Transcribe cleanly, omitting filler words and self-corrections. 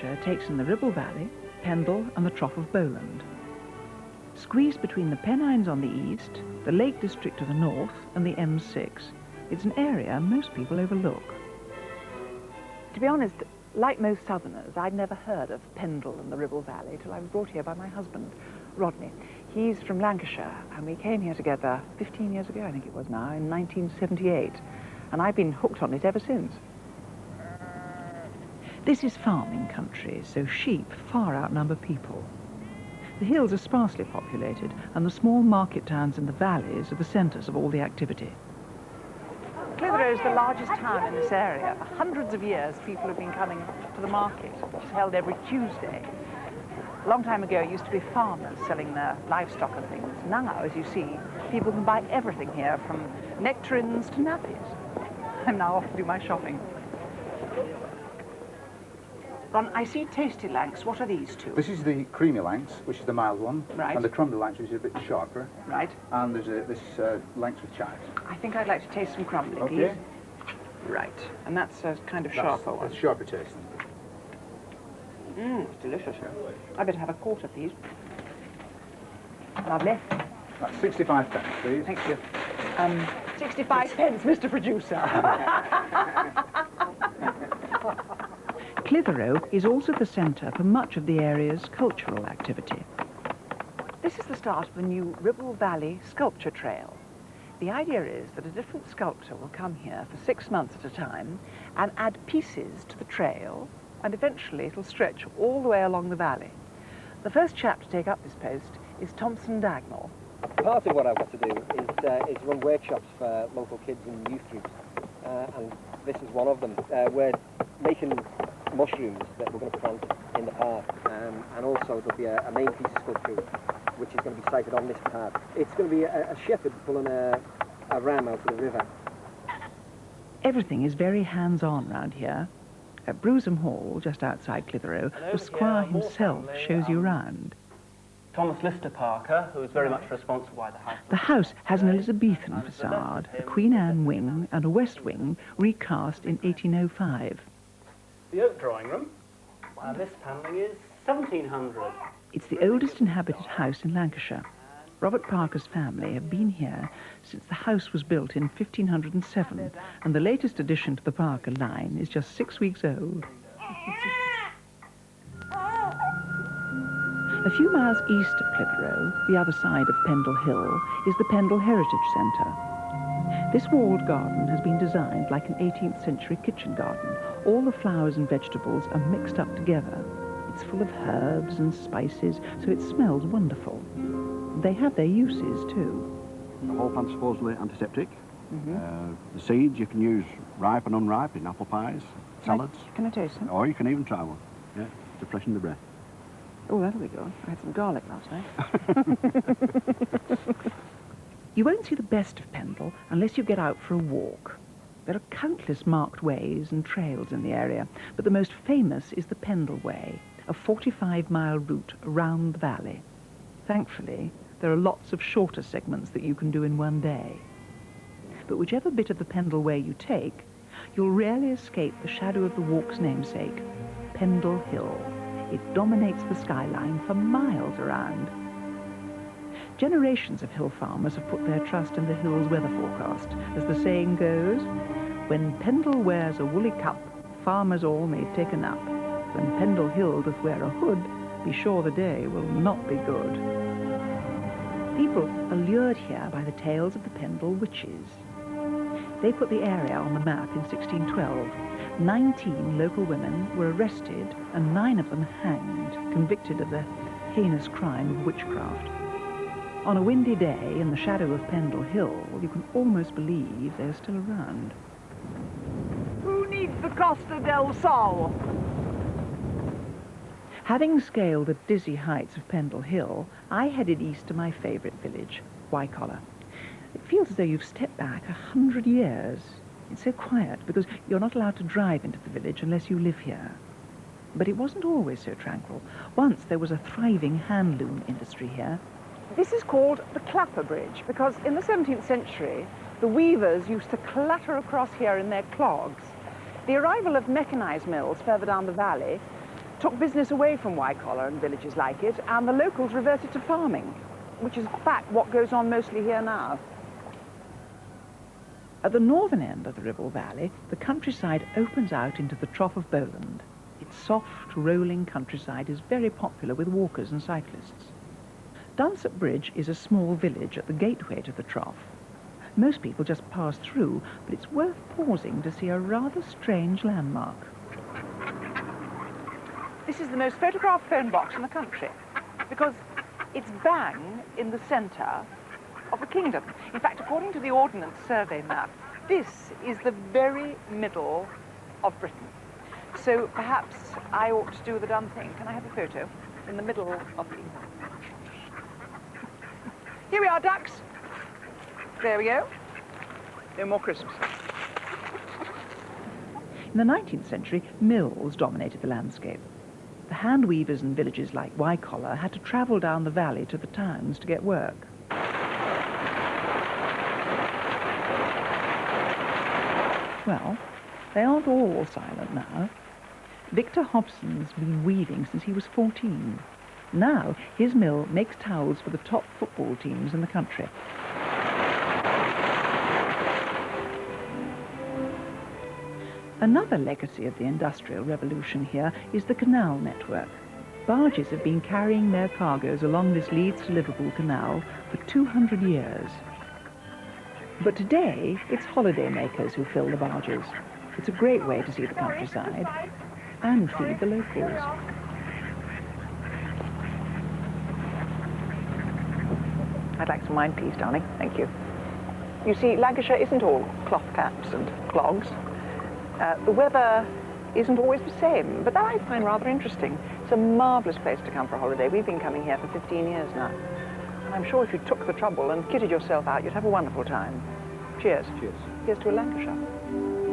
Lancashire takes in the Ribble Valley, Pendle and the Trough of Bowland. Squeezed between the Pennines on the east, the Lake District to the north and the M6, it's an area most people overlook. To be honest, like most southerners, I'd never heard of Pendle and the Ribble Valley till I was brought here by my husband, Rodney. He's from Lancashire, and we came here together 15 years ago, I think it was now, in 1978. And I've been hooked on it ever since. This is farming country, so sheep far outnumber people. The hills are sparsely populated, and the small market towns in the valleys are the centres of all the activity. Clitheroe is the largest town in this area. For hundreds of years, people have been coming to the market, which is held every Tuesday. A long time ago, it used to be farmers selling their livestock and things. Now, as you see, people can buy everything here, from nectarines to nappies. I'm now off to do my shopping. Ron, I see tasty Lancs. What are these two? This is the creamy Lancs, which is the mild one. Right. And the crumbly Lancs, which is a bit sharper. Right. And there's this Lancs with chives. I think I'd like to taste some crumbly, Okay. please. Right. And that's a kind of sharper one. That's sharper taste. It's delicious. I better have a quarter, please. Lovely. That's 65 pence, please. Thank you. 65 pence, Mr. Producer. Clitheroe is also the centre for much of the area's cultural activity. This is the start of the new Ribble Valley Sculpture Trail. The idea is that a different sculptor will come here for 6 months at a time and add pieces to the trail, and eventually it'll stretch all the way along the valley. The first chap to take up this post is Thompson Dagnall. Part of what I've got to do is run workshops for local kids and youth groups, and this is one of them. We're making mushrooms that we're going to plant in the park, and also there'll be a main piece of sculpture which is going to be sited on this part. It's going to be a shepherd pulling a ram out of the river. Everything is very hands-on round here. At Brewsham Hall, just outside Clitheroe, the squire himself shows you round. Thomas Lister Parker, who is very much responsible by the house. The house has an Elizabethan facade, a Queen Anne wing and a west wing recast in 1805. The oak drawing room. This panelling is 1700. It's the oldest inhabited house in Lancashire. Robert Parker's family have been here since the house was built in 1507, and the latest addition to the Parker line is just 6 weeks old. A few miles east of Clitheroe, the other side of Pendle Hill, is the Pendle Heritage Centre. This walled garden has been designed like an 18th century kitchen garden. All the flowers and vegetables are mixed up together. It's full of herbs and spices, so it smells wonderful. They have their uses too. The whole plant's supposedly antiseptic. The seeds you can use ripe and unripe in apple pies, salads. Can I taste them? Or you can even try one, yeah, to freshen the breath. Oh, that'll be good. I had some garlic last night. You won't see the best of Pendle unless you get out for a walk. There are countless marked ways and trails in the area, but the most famous is the Pendle Way, a 45-mile route around the valley. Thankfully, there are lots of shorter segments that you can do in one day. But whichever bit of the Pendle Way you take, you'll rarely escape the shadow of the walk's namesake, Pendle Hill. It dominates the skyline for miles around. Generations of hill farmers have put their trust in the hill's weather forecast. As the saying goes, when Pendle wears a woolly cup, farmers all may take a nap. When Pendle Hill doth wear a hood, be sure the day will not be good. People are lured here by the tales of the Pendle witches. They put the area on the map in 1612. 19 local women were arrested and 9 of them hanged, convicted of the heinous crime of witchcraft. On a windy day in the shadow of Pendle Hill, you can almost believe they're still around. Who needs the Costa del Sol? Having scaled the dizzy heights of Pendle Hill, I headed east to my favourite village, Wycoller. It feels as though you've stepped back 100 years. It's so quiet because you're not allowed to drive into the village unless you live here. But it wasn't always so tranquil. Once there was a thriving hand-loom industry here. This is called the Clapper Bridge because in the 17th century, the weavers used to clatter across here in their clogs. The arrival of mechanised mills further down the valley took business away from white-collar and villages like it, and the locals reverted to farming, which is in fact what goes on mostly here now. At the northern end of the Ribble Valley, the countryside opens out into the Trough of Bowland. Its soft, rolling countryside is very popular with walkers and cyclists. Dunsop Bridge is a small village at the gateway to the Trough. Most people just pass through, but it's worth pausing to see a rather strange landmark. This is the most photographed phone box in the country, because it's bang in the centre of the kingdom. In fact, according to the Ordnance Survey map, this is the very middle of Britain. So perhaps I ought to do the done thing. Can I have a photo in the middle of the... Here we are, ducks. There we go. No more crisps. In the 19th century, mills dominated the landscape. The hand weavers in villages like Wycollar had to travel down the valley to the towns to get work. Well, they aren't all silent now. Victor Hobson's been weaving since he was 14. Now, his mill makes towels for the top football teams in the country. Another legacy of the Industrial Revolution here is the canal network. Barges have been carrying their cargoes along this Leeds to Liverpool canal for 200 years. But today, it's holidaymakers who fill the barges. It's a great way to see the countryside and feed the locals. I'd like some wine, please, darling. Thank you. You see, Lancashire isn't all cloth caps and clogs. The weather isn't always the same, but that I find rather interesting. It's a marvellous place to come for a holiday. We've been coming here for 15 years now. And I'm sure if you took the trouble and kitted yourself out, you'd have a wonderful time. Cheers. Cheers. Here's to a Lancashire.